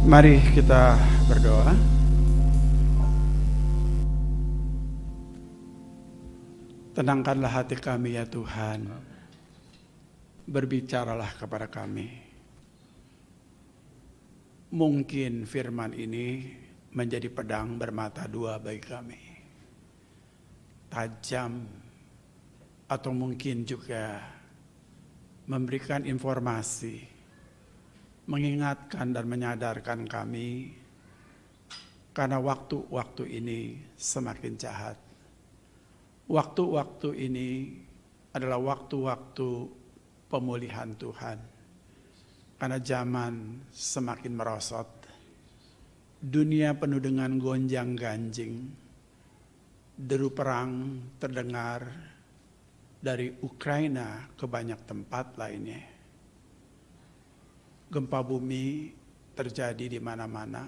Mari kita berdoa. Tenangkanlah hati kami ya Tuhan. Berbicaralah kepada kami. Mungkin firman ini menjadi pedang bermata dua bagi kami. Tajam atau mungkin juga memberikan informasi, mengingatkan dan menyadarkan kami karena waktu-waktu ini semakin jahat. Waktu-waktu ini adalah waktu-waktu pemulihan Tuhan. Karena zaman semakin merosot, dunia penuh dengan gonjang-ganjing, deru perang terdengar dari Ukraina ke banyak tempat lainnya. Gempa bumi terjadi di mana-mana.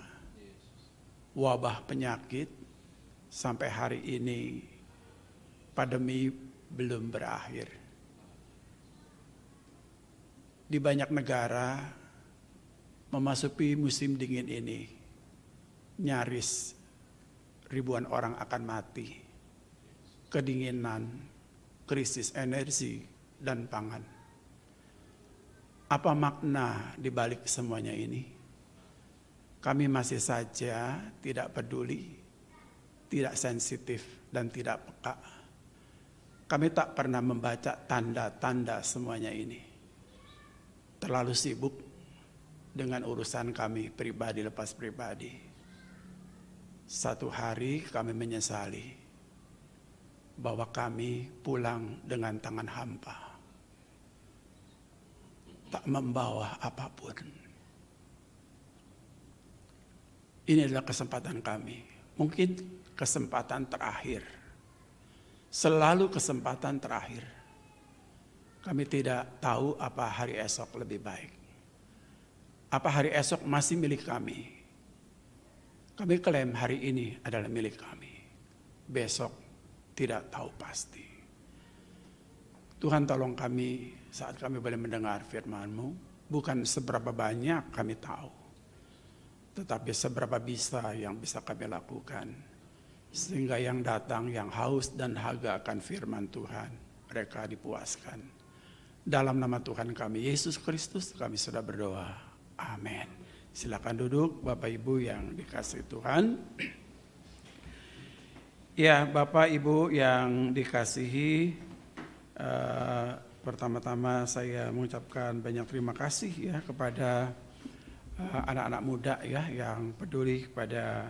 Wabah penyakit sampai hari ini pandemi belum berakhir. Di banyak negara memasuki musim dingin ini, nyaris ribuan orang akan mati. Kedinginan, krisis energi dan pangan. Apa makna di balik semuanya ini? Kami masih saja tidak peduli, tidak sensitif, dan tidak peka. Kami tak pernah membaca tanda-tanda semuanya ini. Terlalu sibuk dengan urusan kami pribadi lepas pribadi. Satu hari kami menyesali bahwa kami pulang dengan tangan hampa. Tak membawa apapun. Ini adalah kesempatan kami. Mungkin kesempatan terakhir. Selalu kesempatan terakhir. Kami tidak tahu apa hari esok lebih baik. Apa hari esok masih milik kami. Kami klaim hari ini adalah milik kami. Besok tidak tahu pasti. Tuhan tolong kami saat kami boleh mendengar firman-Mu, bukan seberapa banyak kami tahu, tetapi seberapa bisa yang bisa kami lakukan. Sehingga yang datang, yang haus dan haga akan firman Tuhan, mereka dipuaskan. Dalam nama Tuhan kami, Yesus Kristus, kami sudah berdoa. Amin. Silakan duduk Bapak Ibu yang dikasihi Tuhan. Ya, Bapak Ibu yang dikasihi, pertama-tama saya mengucapkan banyak terima kasih ya kepada anak-anak muda ya yang peduli kepada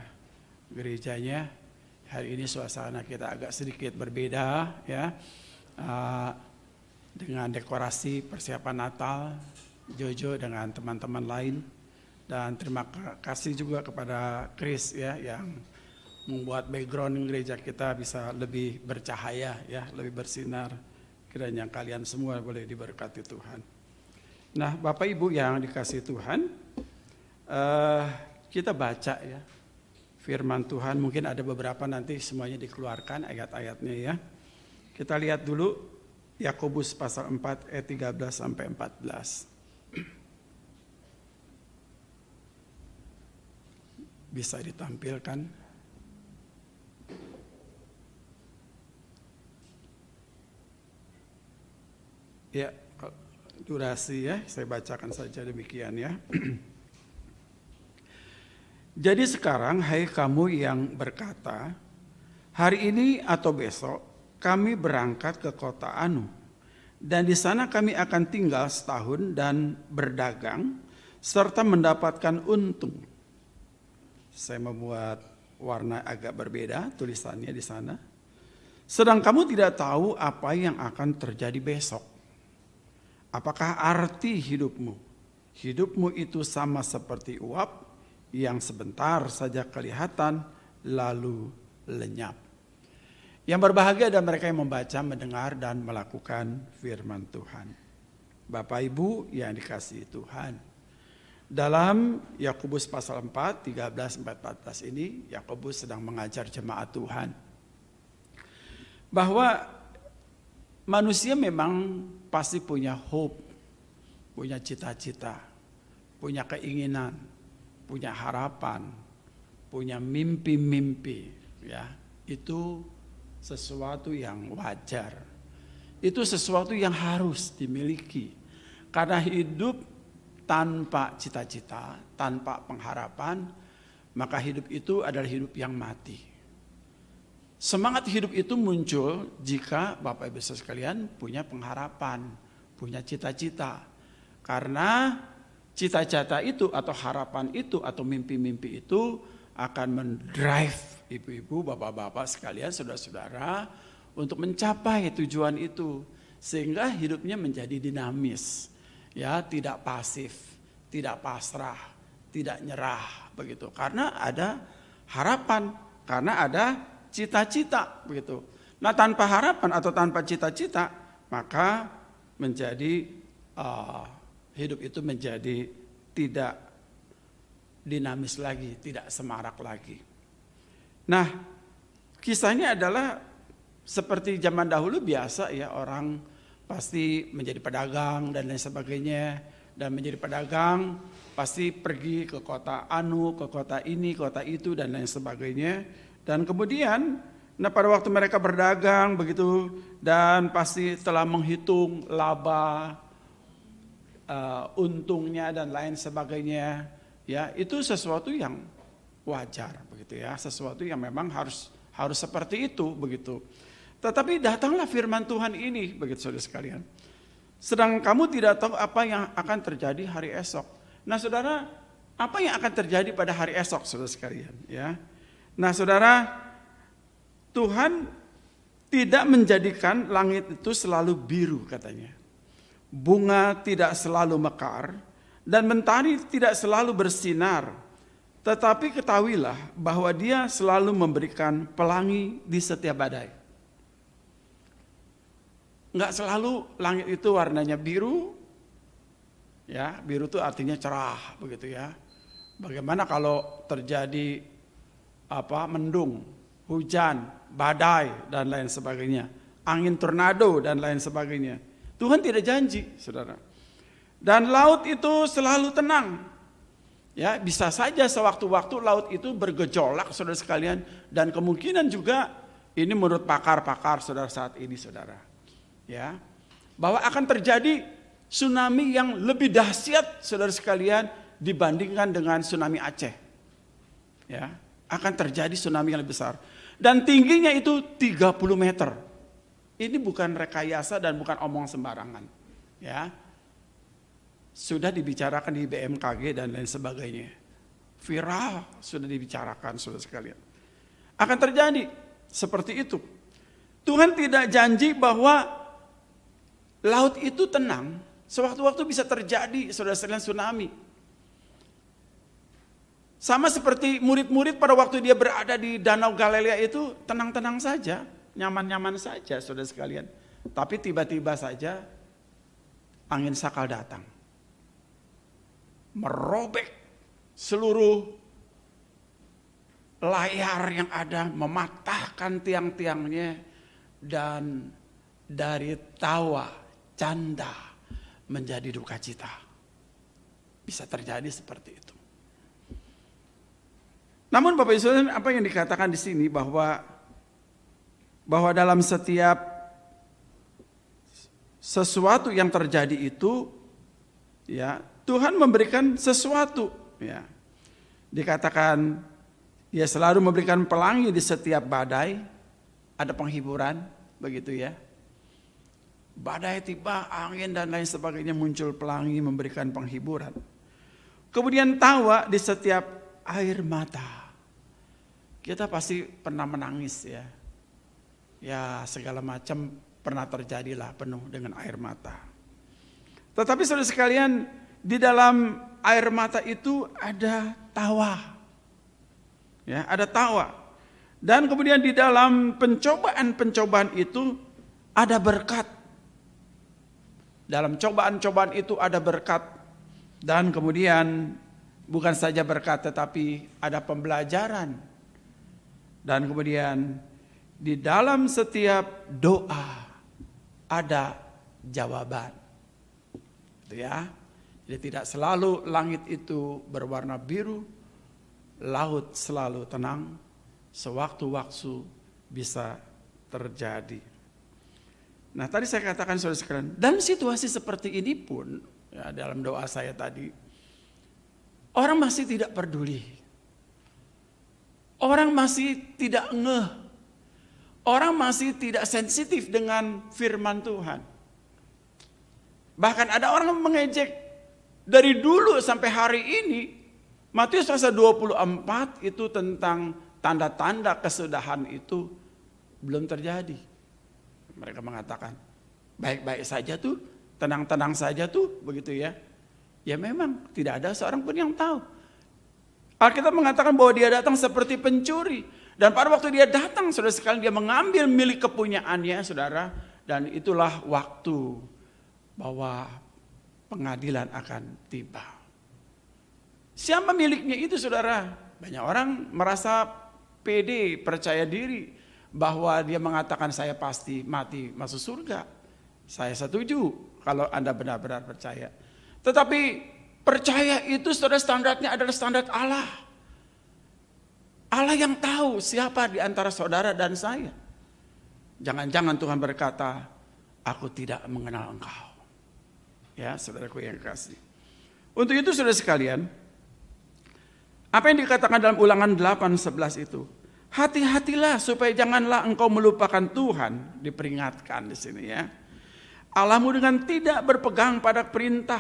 gerejanya. Hari ini suasana kita agak sedikit berbeda ya, dengan dekorasi persiapan Natal, Jojo dengan teman-teman lain, dan terima kasih juga kepada Chris ya yang membuat background gereja kita bisa lebih bercahaya ya, lebih bersinar. Kiranya kalian semua boleh diberkati Tuhan. Nah, Bapak Ibu yang dikasihi Tuhan, kita baca ya firman Tuhan. Mungkin ada beberapa nanti semuanya dikeluarkan ayat-ayatnya ya. Kita lihat dulu Yakobus pasal 4 ayat 13 sampai 14. Bisa ditampilkan. Ya, durasi ya, saya bacakan saja demikian ya. Jadi sekarang, hai kamu yang berkata, hari ini atau besok kami berangkat ke kota Anu, dan di sana kami akan tinggal setahun dan berdagang, serta mendapatkan untung. Saya membuat warna agak berbeda tulisannya di sana. Sedang kamu tidak tahu apa yang akan terjadi besok. Apakah arti hidupmu? Hidupmu itu sama seperti uap yang sebentar saja kelihatan lalu lenyap. Yang berbahagia adalah mereka yang membaca, mendengar, dan melakukan firman Tuhan. Bapak Ibu yang dikasihi Tuhan. Dalam Yakobus pasal 4, 13-14 ini, Yakobus sedang mengajar jemaat Tuhan. Bahwa manusia memang pasti punya hope, punya cita-cita, punya keinginan, punya harapan, punya mimpi-mimpi, ya. Itu sesuatu yang wajar. Itu sesuatu yang harus dimiliki. Karena hidup tanpa cita-cita, tanpa pengharapan, maka hidup itu adalah hidup yang mati. Semangat hidup itu muncul jika Bapak Ibu sekalian punya pengharapan, punya cita-cita. Karena cita-cita itu atau harapan itu atau mimpi-mimpi itu akan mendrive ibu-ibu, bapak-bapak sekalian, saudara-saudara untuk mencapai tujuan itu. Sehingga hidupnya menjadi dinamis, ya, tidak pasif, tidak pasrah, tidak nyerah begitu. Karena ada harapan, karena ada cita-cita begitu. Nah, tanpa harapan atau tanpa cita-cita, maka menjadi hidup itu menjadi tidak dinamis lagi, tidak semarak lagi. Nah, kisahnya adalah seperti zaman dahulu biasa, ya, orang pasti menjadi pedagang dan lain sebagainya, dan menjadi pedagang pasti pergi ke kota anu, ke kota ini, kota itu dan lain sebagainya. Dan kemudian, nah pada waktu mereka berdagang begitu dan pasti telah menghitung laba, untungnya dan lain sebagainya, ya itu sesuatu yang wajar begitu ya, sesuatu yang memang harus seperti itu begitu. Tetapi datanglah firman Tuhan ini begitu saudara sekalian. Sedang kamu tidak tahu apa yang akan terjadi hari esok. Nah saudara, apa yang akan terjadi pada hari esok saudara sekalian, ya? Nah saudara, Tuhan tidak menjadikan langit itu selalu biru katanya. Bunga tidak selalu mekar dan mentari tidak selalu bersinar. Tetapi ketahuilah bahwa Dia selalu memberikan pelangi di setiap badai. Enggak selalu langit itu warnanya biru. Ya, biru itu artinya cerah begitu ya. Bagaimana kalau terjadi mendung, hujan, badai dan lain sebagainya, angin tornado dan lain sebagainya. Tuhan tidak janji, saudara. Dan laut itu selalu tenang. Ya, bisa saja sewaktu-waktu laut itu bergejolak, saudara sekalian, dan kemungkinan juga ini menurut pakar-pakar saudara saat ini, saudara. Ya, bahwa akan terjadi tsunami yang lebih dahsyat, saudara sekalian, dibandingkan dengan tsunami Aceh. Ya. Akan terjadi tsunami yang lebih besar. Dan tingginya itu 30 meter. Ini bukan rekayasa dan bukan omong sembarangan. Ya. Sudah dibicarakan di BMKG dan lain sebagainya. Viral sudah dibicarakan saudara sekalian. Akan terjadi seperti itu. Tuhan tidak janji bahwa laut itu tenang. Sewaktu-waktu bisa terjadi saudara sekalian tsunami. Sama seperti murid-murid pada waktu dia berada di Danau Galilea itu tenang-tenang saja, nyaman-nyaman saja saudara sekalian. Tapi tiba-tiba saja angin sakal datang. Merobek seluruh layar yang ada, mematahkan tiang-tiangnya, dan dari tawa, canda menjadi duka cita. Bisa terjadi seperti itu. Namun Bapak Ibu, apa yang dikatakan di sini bahwa dalam setiap sesuatu yang terjadi itu, ya Tuhan memberikan sesuatu, ya. Dikatakan Dia selalu memberikan pelangi di setiap badai, ada penghiburan, begitu ya. Badai tiba, angin dan lain sebagainya, muncul pelangi memberikan penghiburan. Kemudian tawa di setiap air mata. Kita pasti pernah menangis ya. Ya segala macam pernah terjadilah penuh dengan air mata. Tetapi saudara sekalian, di dalam air mata itu ada tawa. Ya, ada tawa. Dan kemudian di dalam pencobaan-pencobaan itu ada berkat. Dalam cobaan-cobaan itu ada berkat. Dan kemudian bukan saja berkat tetapi ada pembelajaran. Dan kemudian di dalam setiap doa ada jawaban. Itu ya. Jadi tidak selalu langit itu berwarna biru, laut selalu tenang, sewaktu-waktu bisa terjadi. Nah, tadi saya katakan saudara sekalian, dalam situasi seperti ini pun, ya, dalam doa saya tadi, orang masih tidak peduli. Orang masih tidak ngeh. Orang masih tidak sensitif dengan firman Tuhan. Bahkan ada orang mengejek dari dulu sampai hari ini. Matius pasal 24 itu tentang tanda-tanda kesudahan itu belum terjadi. Mereka mengatakan baik-baik saja tuh, tenang-tenang saja tuh, begitu ya. Ya memang tidak ada seorang pun yang tahu. Alkitab mengatakan bahwa dia datang seperti pencuri. Dan pada waktu dia datang, saudara sekalian, dia mengambil milik kepunyaannya, saudara. Dan itulah waktu bahwa pengadilan akan tiba. Siapa miliknya itu, saudara? Banyak orang merasa pede, percaya diri bahwa dia mengatakan saya pasti mati masuk surga. Saya setuju kalau Anda benar-benar percaya. Tetapi percaya itu, saudara, standarnya adalah standar Allah. Allah yang tahu siapa di antara saudara dan saya. Jangan-jangan Tuhan berkata, aku tidak mengenal engkau. Ya, saudaraku yang kasih. Untuk itu, saudara sekalian, apa yang dikatakan dalam Ulangan 8:11 itu, hati-hatilah supaya janganlah engkau melupakan Tuhan, diperingatkan di sini ya. Allahmu dengan tidak berpegang pada perintah,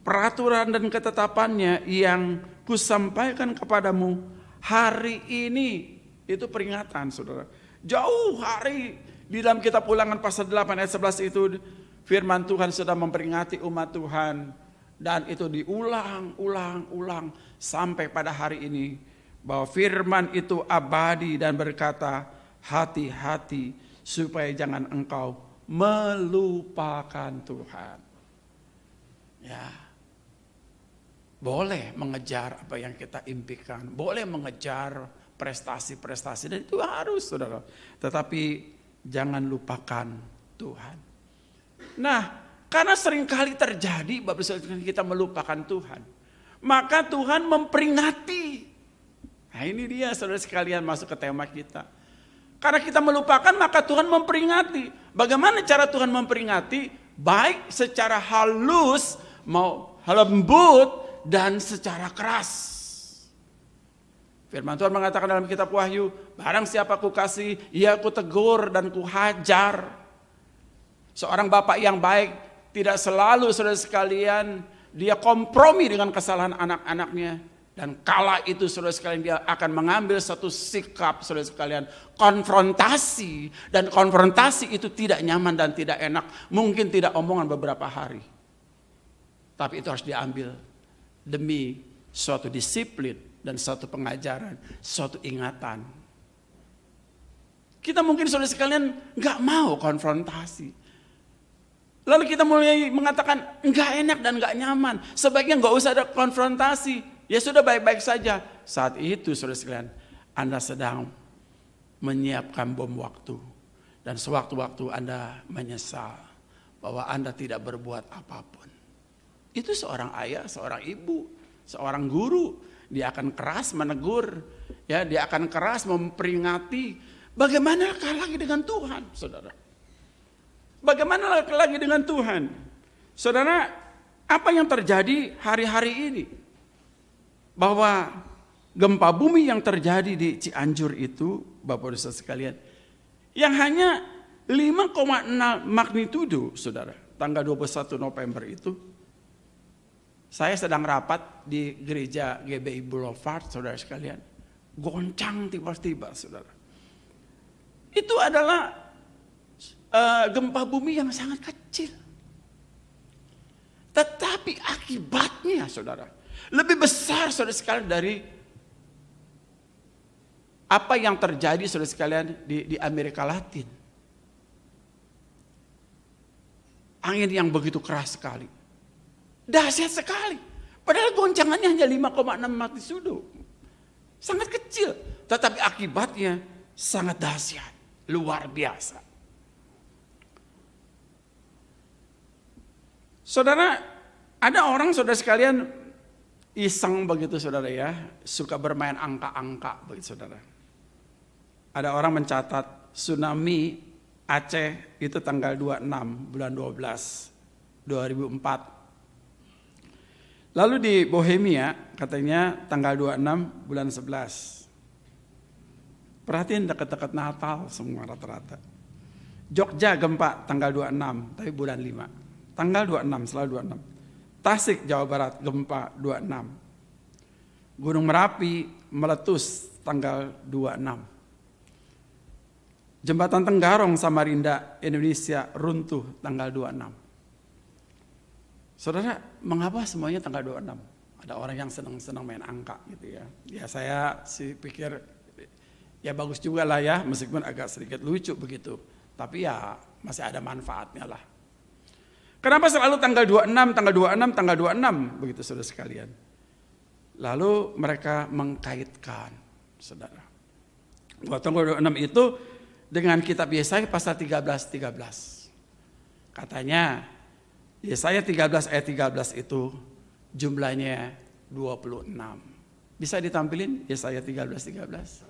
peraturan dan ketetapannya yang kusampaikan kepadamu hari ini. Itu peringatan, saudara. Jauh hari di dalam kitab Ulangan pasal 8 ayat 11 itu firman Tuhan sudah memperingati umat Tuhan. Dan itu diulang sampai pada hari ini. Bahwa firman itu abadi dan berkata, hati-hati supaya jangan engkau melupakan Tuhan. Ya, boleh mengejar apa yang kita impikan, boleh mengejar prestasi-prestasi, dan itu harus, saudara. Tetapi jangan lupakan Tuhan. Nah, karena seringkali terjadi Bapak Saudara kita melupakan Tuhan, maka Tuhan memperingati. Nah, ini dia, saudara sekalian, masuk ke tema kita. Karena kita melupakan, maka Tuhan memperingati. Bagaimana cara Tuhan memperingati? Baik secara halus, mau lembut, dan secara keras. Firman Tuhan mengatakan dalam kitab Wahyu, barang siapa ku kasih, ia ku tegur dan ku hajar. Seorang bapak yang baik tidak selalu, saudara sekalian, dia kompromi dengan kesalahan anak-anaknya. Dan kala itu, saudara sekalian, dia akan mengambil satu sikap, saudara sekalian, konfrontasi. Dan konfrontasi itu tidak nyaman dan tidak enak. Mungkin tidak omongan beberapa hari. Tapi itu harus diambil demi suatu disiplin dan suatu pengajaran, suatu ingatan. Kita mungkin, saudara sekalian, gak mau konfrontasi. Lalu kita mulai mengatakan gak enak dan gak nyaman. Sebaiknya gak usah ada konfrontasi. Ya sudah, baik-baik saja. Saat itu, saudara sekalian, Anda sedang menyiapkan bom waktu. Dan sewaktu-waktu Anda menyesal bahwa Anda tidak berbuat apapun. Itu seorang ayah, seorang ibu, seorang guru. Dia akan keras menegur. Ya, dia akan keras memperingati. Bagaimana lagi dengan Tuhan, saudara? Bagaimana lagi dengan Tuhan? Saudara, apa yang terjadi hari-hari ini? Bahwa gempa bumi yang terjadi di Cianjur itu, Bapak Saudara sekalian, yang hanya 5,6 magnitudo, saudara, tanggal 21 November itu, saya sedang rapat di gereja GBI Boulevard, saudara sekalian, goncang tiba-tiba, saudara. Itu adalah gempa bumi yang sangat kecil. Tetapi akibatnya, saudara, lebih besar, saudara sekalian, dari apa yang terjadi, saudara sekalian, di Amerika Latin. Angin yang begitu keras sekali. Dahsyat sekali. Padahal goncangannya hanya 5,6 magnitudo. Sangat kecil. Tetapi akibatnya sangat dahsyat. Luar biasa. Saudara, ada orang, saudara sekalian, iseng begitu saudara ya, suka bermain angka-angka begitu saudara. Ada orang mencatat tsunami Aceh itu tanggal 26 bulan 12 2004. Lalu di Bohemia katanya tanggal 26 bulan 11. Perhatiin dekat-dekat Natal semua rata-rata. Jogja gempa tanggal 26 tapi bulan 5. Tanggal 26 selalu 26. Tasik Jawa Barat gempa 26. Gunung Merapi meletus tanggal 26. Jembatan Tenggarong Samarinda Indonesia runtuh tanggal 26. Saudara, mengapa semuanya tanggal 26? Ada orang yang senang-senang main angka gitu ya. Ya saya sih pikir ya bagus juga lah ya, meskipun agak sedikit lucu begitu. Tapi ya masih ada manfaatnya lah. Kenapa selalu tanggal 26, tanggal 26, tanggal 26 begitu saudara sekalian? Lalu mereka mengkaitkan, saudara. Tanggal 26 itu dengan kitab Yesaya pasal 13. Katanya Yesaya 13 ayat 13 itu jumlahnya 26. Bisa ditampilin Yesaya 13.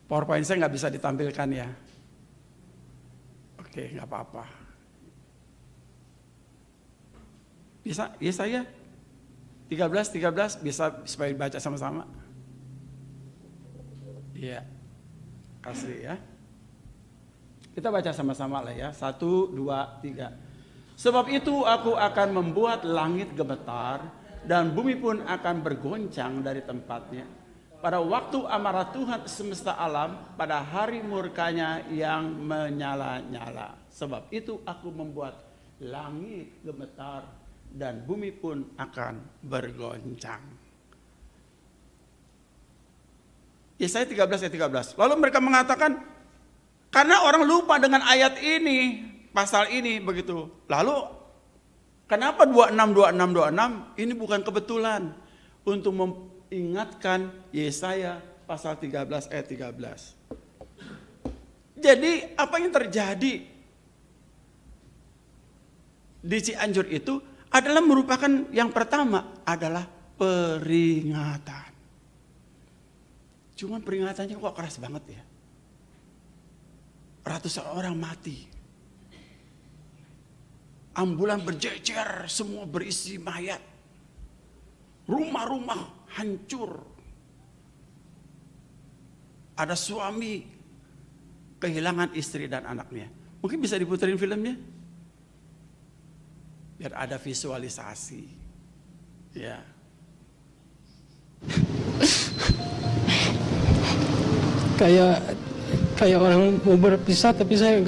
PowerPoint saya nggak bisa ditampilkan ya. Oke, nggak apa-apa. Bisa Yesaya 13 bisa supaya baca sama-sama. Iya, kasih ya. Kita baca sama-sama lah ya. 1, 2, 3. Sebab itu aku akan membuat langit gemetar dan bumi pun akan bergoncang dari tempatnya. Pada waktu amarah Tuhan semesta alam, pada hari murkanya yang menyala-nyala. Sebab itu aku membuat langit gemetar dan bumi pun akan bergoncang. Yesaya 13 ayat 13. Lalu mereka mengatakan, karena orang lupa dengan ayat ini, pasal ini begitu. Lalu kenapa 26? Ini bukan kebetulan untuk mengingatkan Yesaya pasal 13 ayat 13. Jadi apa yang terjadi di Cianjur itu adalah merupakan yang pertama adalah peringatan. Cuman peringatannya kok keras banget ya. Ratusan orang mati. Ambulan berjejer, semua berisi mayat. Rumah-rumah hancur. Ada suami kehilangan istri dan anaknya. Mungkin bisa diputerin filmnya? Biar ada visualisasi. Ya. Kayak orang mau berpisah tapi saya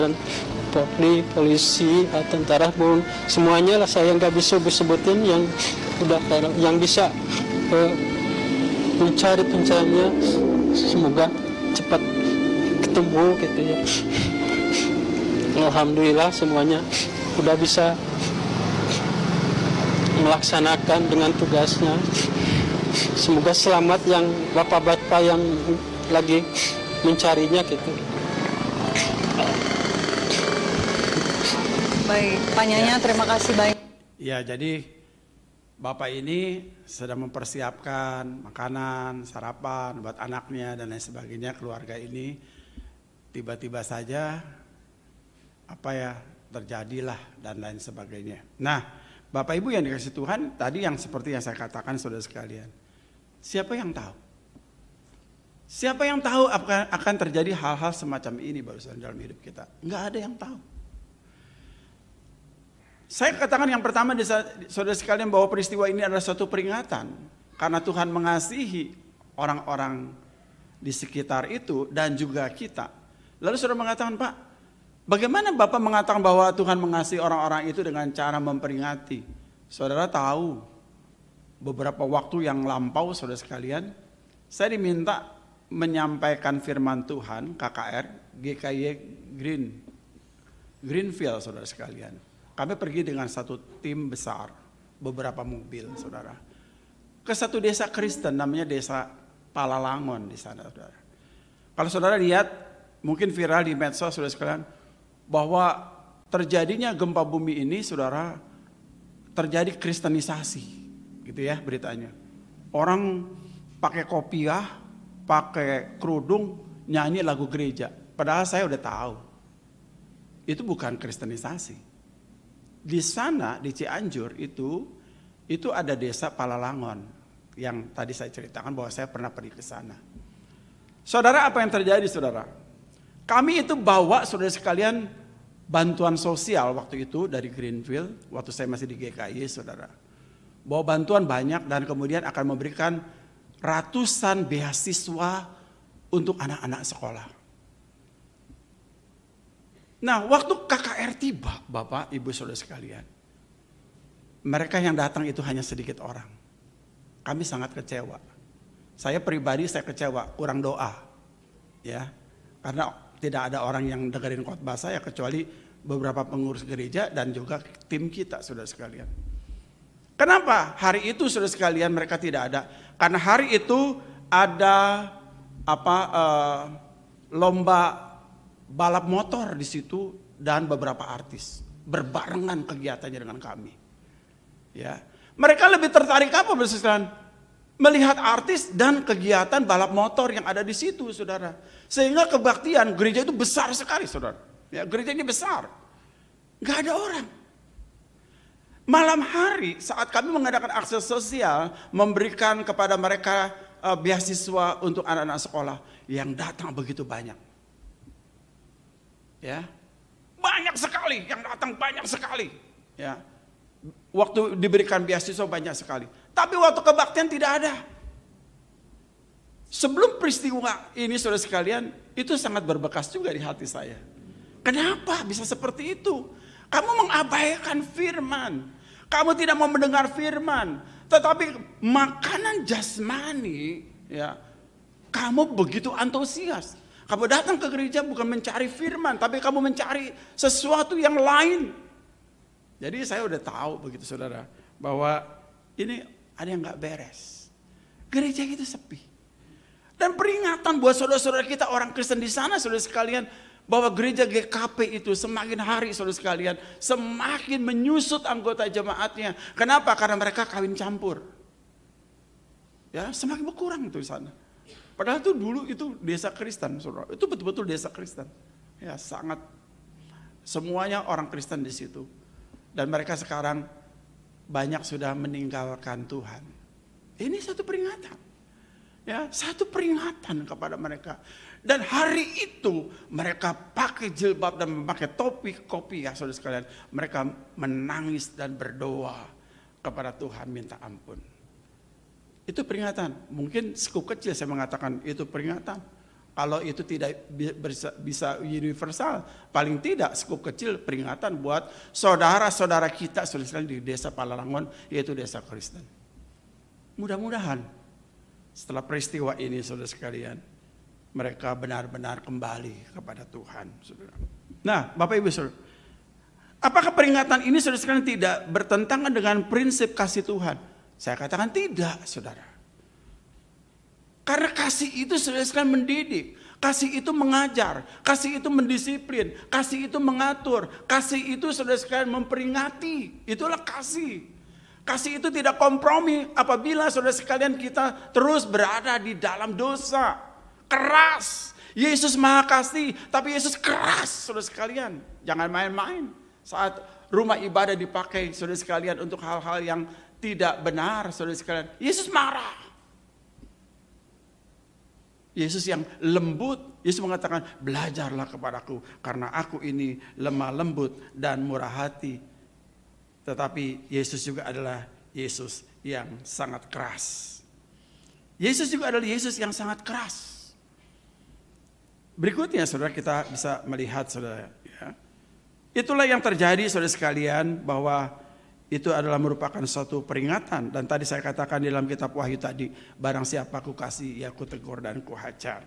Dan Polri, polisi, tentara pun semuanya lah saya nggak bisa sebutin yang udah yang bisa mencari pencariannya, semoga cepat ketemu gitu ya. Alhamdulillah semuanya udah bisa melaksanakan dengan tugasnya. Semoga selamat yang bapak-bapak yang lagi mencarinya gitu. Baik, Pak Nyanya, terima kasih banyak. Ya, jadi Bapak ini sedang mempersiapkan makanan, sarapan buat anaknya dan lain sebagainya, keluarga ini. Tiba-tiba saja terjadilah dan lain sebagainya. Nah, Bapak Ibu yang dikasih Tuhan, tadi yang seperti yang saya katakan saudara sekalian. Siapa yang tahu? Siapa yang tahu akan terjadi hal-hal semacam ini barusan dalam hidup kita? Enggak ada yang tahu. Saya katakan yang pertama saudara sekalian bahwa peristiwa ini adalah suatu peringatan. Karena Tuhan mengasihi orang-orang di sekitar itu dan juga kita. Lalu saudara mengatakan, Pak, bagaimana Bapak mengatakan bahwa Tuhan mengasihi orang-orang itu dengan cara memperingati? Saudara tahu beberapa waktu yang lampau saudara sekalian, saya diminta menyampaikan firman Tuhan KKR GKY Greenfield saudara sekalian. Kami pergi dengan satu tim besar, beberapa mobil saudara, ke satu desa Kristen namanya desa Palalangon di sana saudara. Kalau saudara lihat mungkin viral di medsos saudara sekalian, bahwa terjadinya gempa bumi ini saudara, terjadi kristenisasi gitu ya beritanya. Orang pakai kopiah, pakai kerudung, nyanyi lagu gereja. Padahal saya udah tahu itu bukan kristenisasi. Di sana di Cianjur itu ada desa Palalangon yang tadi saya ceritakan bahwa saya pernah pergi ke sana. Saudara, apa yang terjadi saudara? Kami itu bawa saudara sekalian bantuan sosial waktu itu dari Greenfield, waktu saya masih di GKI saudara. Bawa bantuan banyak dan kemudian akan memberikan ratusan beasiswa untuk anak-anak sekolah. Nah, waktu KKR tiba, Bapak, Ibu, Saudara sekalian, mereka yang datang itu hanya sedikit orang. Kami sangat kecewa. Saya pribadi saya kecewa, kurang doa. Ya. Karena tidak ada orang yang dengerin khotbah saya kecuali beberapa pengurus gereja dan juga tim kita, Saudara sekalian. Kenapa hari itu saudara sekalian mereka tidak ada? Karena hari itu ada lomba balap motor di situ dan beberapa artis berbarengan kegiatannya dengan kami. Ya, mereka lebih tertarik apa saudara? Melihat artis dan kegiatan balap motor yang ada di situ, saudara. Sehingga kebaktian gereja itu besar sekali, saudara. Ya, gereja ini besar, nggak ada orang. Malam hari saat kami mengadakan akses sosial, memberikan kepada mereka beasiswa untuk anak-anak sekolah, yang datang begitu banyak. Ya, banyak sekali yang datang, banyak sekali. Ya, waktu diberikan beasiswa banyak sekali. Tapi waktu kebaktian tidak ada. Sebelum peristiwa ini saudara sekalian, itu sangat berbekas juga di hati saya. Kenapa bisa seperti itu? Kamu mengabaikan firman. Kamu tidak mau mendengar firman. Tetapi makanan jasmani, ya, kamu begitu antusias. Kamu datang ke gereja bukan mencari firman, tapi kamu mencari sesuatu yang lain. Jadi saya udah tahu begitu saudara, bahwa ini ada yang gak beres. Gereja itu sepi. Dan peringatan buat saudara-saudara kita orang Kristen di sana saudara sekalian, bahwa gereja GKP itu semakin hari saudara sekalian, semakin menyusut anggota jemaatnya. Kenapa? Karena mereka kawin campur. Ya, semakin berkurang itu di sana. Padahal itu dulu itu desa Kristen, saudara. Itu betul-betul desa Kristen. Ya, sangat semuanya orang Kristen di situ. Dan mereka sekarang banyak sudah meninggalkan Tuhan. Ini satu peringatan. Ya, satu peringatan kepada mereka. Dan hari itu mereka pakai jilbab dan memakai topi kopi ya saudara sekalian. Mereka menangis dan berdoa kepada Tuhan minta ampun. Itu peringatan. Mungkin skup kecil saya mengatakan itu peringatan. Kalau itu tidak bisa universal, paling tidak skup kecil peringatan buat saudara-saudara kita di desa Palalangon, yaitu desa Kristen. Mudah-mudahan setelah peristiwa ini saudara sekalian, mereka benar-benar kembali kepada Tuhan. Saudara. Nah, Bapak Ibu Saudara, apakah peringatan ini saudara sekalian tidak bertentangan dengan prinsip kasih Tuhan? Saya katakan tidak, saudara. Karena kasih itu saudara sekalian mendidik, kasih itu mengajar, kasih itu mendisiplin, kasih itu mengatur, kasih itu saudara sekalian memperingati. Itulah kasih. Kasih itu tidak kompromi apabila saudara sekalian kita terus berada di dalam dosa. Keras. Yesus maha kasih, tapi Yesus keras saudara sekalian. Jangan main-main saat rumah ibadah dipakai saudara sekalian untuk hal-hal yang tidak benar saudara sekalian. Yesus marah. Yesus yang lembut, Yesus mengatakan, belajarlah kepadaku karena aku ini lemah lembut dan murah hati. Tetapi Yesus juga adalah Yesus yang sangat keras. Yesus juga adalah Yesus yang sangat keras. Berikutnya saudara kita bisa melihat saudara. Ya. Itulah yang terjadi saudara sekalian bahwa itu adalah merupakan suatu peringatan. Dan tadi saya katakan di dalam kitab Wahyu tadi, barang siapa ku kasih, ya ku tegur dan ku hajar.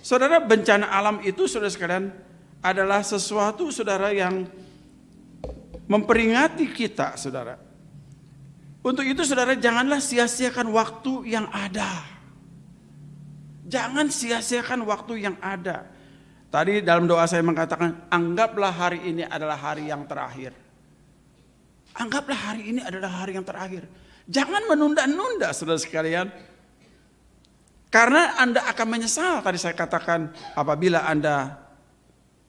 Saudara, bencana alam itu saudara sekalian adalah sesuatu saudara yang memperingati kita saudara. Untuk itu saudara janganlah sia-siakan waktu yang ada. Jangan sia-siakan waktu yang ada. Tadi dalam doa saya mengatakan, anggaplah hari ini adalah hari yang terakhir. Anggaplah hari ini adalah hari yang terakhir. Jangan menunda-nunda saudara sekalian. Karena Anda akan menyesal, tadi saya katakan, apabila Anda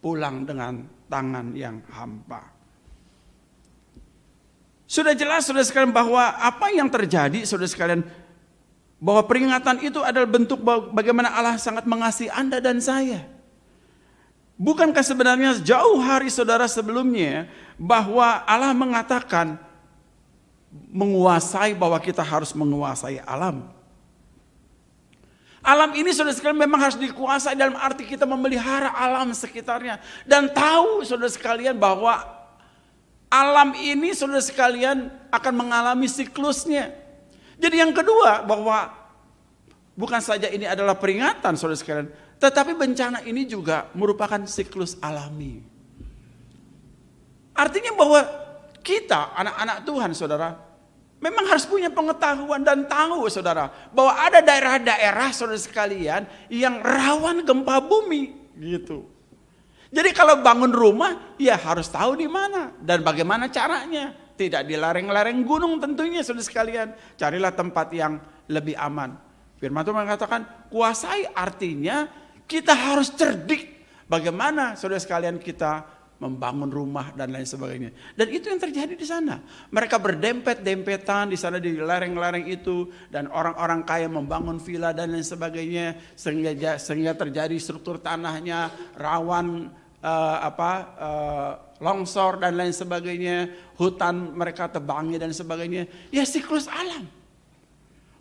pulang dengan tangan yang hampa. Sudah jelas saudara sekalian bahwa apa yang terjadi saudara sekalian, bahwa peringatan itu adalah bentuk bagaimana Allah sangat mengasihi Anda dan saya. Bukankah sebenarnya jauh hari saudara sebelumnya bahwa Allah mengatakan menguasai, bahwa kita harus menguasai alam. Alam ini saudara sekalian memang harus dikuasai dalam arti kita memelihara alam sekitarnya. Dan tahu saudara sekalian bahwa alam ini saudara sekalian akan mengalami siklusnya. Jadi yang kedua bahwa bukan saja ini adalah peringatan saudara sekalian, tetapi bencana ini juga merupakan siklus alami. Artinya bahwa kita anak-anak Tuhan saudara memang harus punya pengetahuan dan tahu saudara bahwa ada daerah-daerah saudara sekalian yang rawan gempa bumi gitu. Jadi kalau bangun rumah ya harus tahu di mana dan bagaimana caranya. Tidak di lereng-lereng gunung tentunya saudara sekalian. Carilah tempat yang lebih aman. Firman Tuhan mengatakan kuasai artinya kita harus cerdik bagaimana saudara sekalian kita membangun rumah dan lain sebagainya. Dan itu yang terjadi di sana. Mereka berdempet-dempetan di sana di lereng-lereng itu dan orang-orang kaya membangun villa dan lain sebagainya sehingga terjadi struktur tanahnya rawan longsor dan lain sebagainya, hutan mereka tebangi dan sebagainya. Ya siklus alam.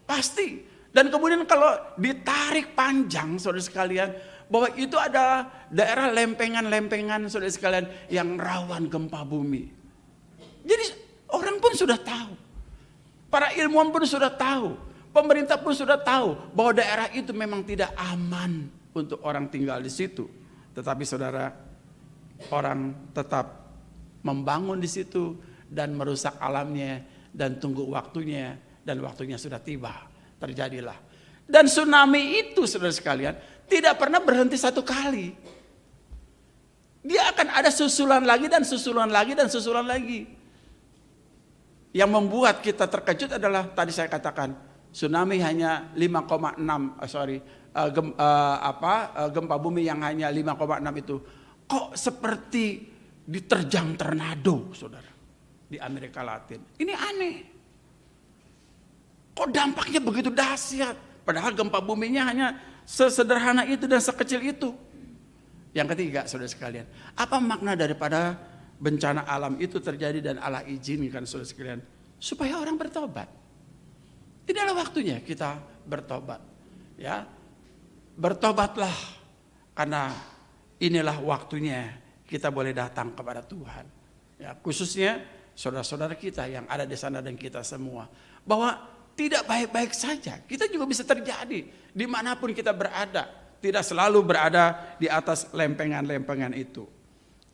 Pasti. Dan kemudian kalau ditarik panjang saudara sekalian, bahwa itu ada daerah lempengan-lempengan saudara sekalian yang rawan gempa bumi. Jadi orang pun sudah tahu. Para ilmuwan pun sudah tahu. Pemerintah pun sudah tahu bahwa daerah itu memang tidak aman untuk orang tinggal di situ. Tetapi saudara, orang tetap membangun di situ dan merusak alamnya dan tunggu waktunya, dan waktunya sudah tiba. Terjadilah. Dan tsunami itu saudara sekalian tidak pernah berhenti satu kali. Dia akan ada susulan lagi dan susulan lagi dan susulan lagi. Yang membuat kita terkejut adalah tadi saya katakan tsunami hanya 5,6 gempa bumi yang hanya 5,6 itu kok seperti diterjang tornado saudara di Amerika Latin. Ini aneh. Kok dampaknya begitu dahsyat? Padahal gempa buminya hanya sesederhana itu dan sekecil itu. Yang ketiga, saudara sekalian, apa makna daripada bencana alam itu terjadi dan Allah izinkan saudara sekalian? Supaya orang bertobat. Tidaklah waktunya kita bertobat. Ya, bertobatlah, karena inilah waktunya kita boleh datang kepada Tuhan. Ya, khususnya saudara-saudara kita yang ada di sana dan kita semua, bahwa tidak baik-baik saja. Kita juga bisa terjadi dimanapun kita berada. Tidak selalu berada di atas lempengan-lempengan itu.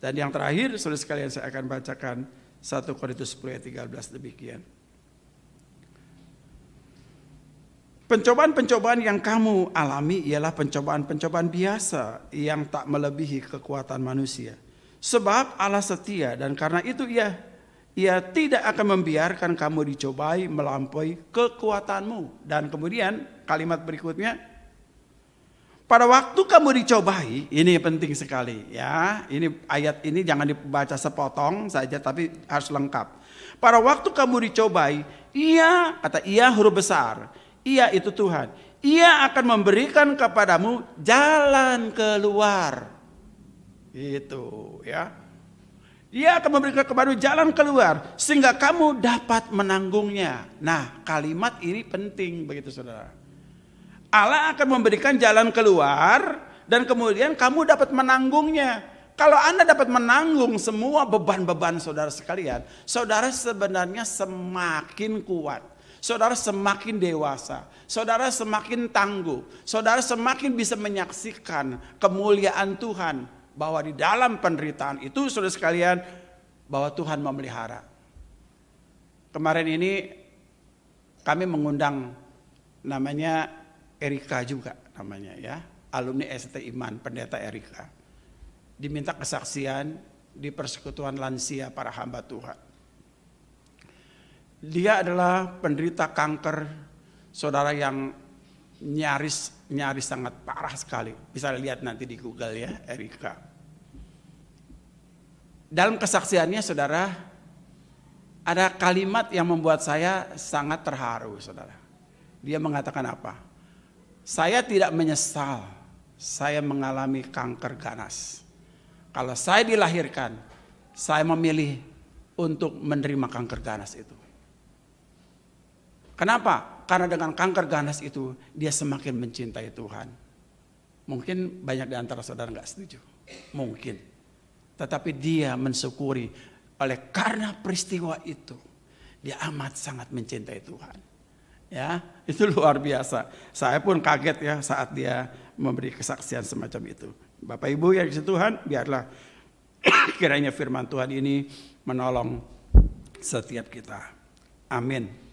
Dan yang terakhir, saudara sekalian, saya akan bacakan 1 Korintus 10 ayat 13 demikian. Pencobaan-pencobaan yang kamu alami ialah pencobaan-pencobaan biasa yang tak melebihi kekuatan manusia. Sebab Allah setia, dan karena itu ia tidak akan membiarkan kamu dicobai melampaui kekuatanmu. Dan kemudian kalimat berikutnya, pada waktu kamu dicobai, ini penting sekali ya. Ini ayat ini jangan dibaca sepotong saja, tapi harus lengkap. Pada waktu kamu dicobai, kata ia huruf besar, ia itu Tuhan. Ia akan memberikan kepadamu jalan keluar. Itu ya. Dia akan memberikan kepadamu jalan keluar sehingga kamu dapat menanggungnya. Nah, kalimat ini penting begitu saudara. Allah akan memberikan jalan keluar dan kemudian kamu dapat menanggungnya. Kalau Anda dapat menanggung semua beban-beban saudara sekalian, saudara sebenarnya semakin kuat. Saudara semakin dewasa, saudara semakin tangguh, saudara semakin bisa menyaksikan kemuliaan Tuhan. Bahwa di dalam penderitaan itu saudara sekalian, bahwa Tuhan memelihara. Kemarin ini kami mengundang namanya Erika juga namanya ya, alumni ST Iman, pendeta Erika. Diminta kesaksian di persekutuan lansia para hamba Tuhan. Dia adalah penderita kanker, saudara, yang nyaris sangat parah sekali. Bisa lihat nanti di Google ya, Erika. Dalam kesaksiannya saudara, ada kalimat yang membuat saya sangat terharu saudara. Dia mengatakan apa? Saya tidak menyesal saya mengalami kanker ganas. Kalau saya dilahirkan, saya memilih untuk menerima kanker ganas itu. Kenapa? Karena dengan kanker ganas itu dia semakin mencintai Tuhan. Mungkin banyak di antara saudara nggak setuju, mungkin. Tetapi dia mensyukuri oleh karena peristiwa itu dia amat sangat mencintai Tuhan. Ya, itu luar biasa. Saya pun kaget ya saat dia memberi kesaksian semacam itu. Bapak Ibu yang dikasihi Tuhan, biarlah kiranya firman Tuhan ini menolong setiap kita. Amin.